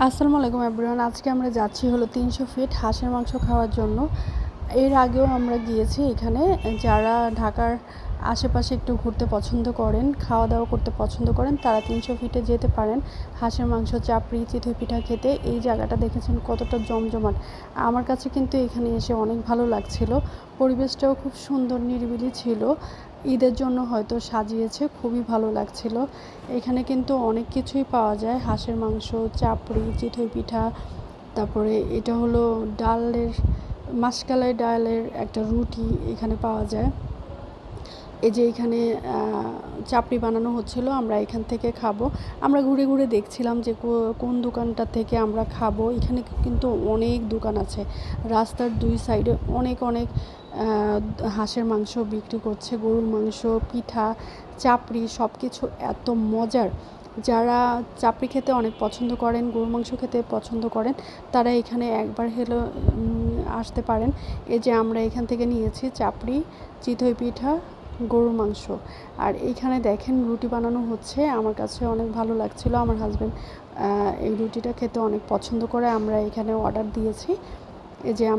আসসালামু আলাইকুম এভরিওয়ান। আজকে আমরা যাচ্ছি হলো 300 ফিট হাঁসের মাংস খাওয়ার জন্য। এর আগেও আমরা গিয়েছি এখানে। যারা ঢাকার আশেপাশে একটু ঘুরতে পছন্দ করেন, খাওয়া দাওয়া করতে পছন্দ করেন, তারা 300 ফিটে যেতে পারেন হাঁসের মাংস, চাপড়ি, চিতই পিঠা খেতে। এই জায়গাটা দেখেছেন কতটা জমজমাট। আমার কাছে কিন্তু এখানে এসে অনেক ভালো লাগছিল। পরিবেশটাও খুব সুন্দর, নিরিবিলি ছিল। ঈদের জন্য হয়তো সাজিয়েছে, খুবই ভালো লাগছিল। এখানে কিন্তু অনেক কিছুই পাওয়া যায়, হাঁসের মাংস, চাপড়ি, চিতই পিঠা, তারপরে এটা হলো ডালের, মাসকালাই ডালের একটা রুটি এখানে পাওয়া যায়। এই যে এখানে চাপড়ি বানানো হচ্ছিল, আমরা এখান থেকে খাবো। আমরা ঘুরে ঘুরে দেখছিলাম যে কোন দোকানটা থেকে আমরা খাবো। এখানে কিন্তু অনেক দোকান আছে, রাস্তার দুই সাইডে অনেক অনেক হাঁসের মাংস বিক্রি করছে, গরুর মাংস, পিঠা, চাপড়ি, সব কিছু এত মজার। যারা চাপড়ি খেতে অনেক পছন্দ করেন, গরুর মাংস খেতে পছন্দ করেন, তারা এখানে একবার হলো আসতে পারেন। এই যে আমরা এখান থেকে নিয়েছি চাপড়ি, চিতই পিঠা, গরুর মাংস। আর এইখানে দেখেন রুটি বানানো হচ্ছে, আমার কাছে অনেক ভালো লাগছিল। আমার হাজব্যান্ড এই রুটিটা খেতে অনেক পছন্দ করে। আমরা এখানে অর্ডার দিয়েছি। এই যে আমরা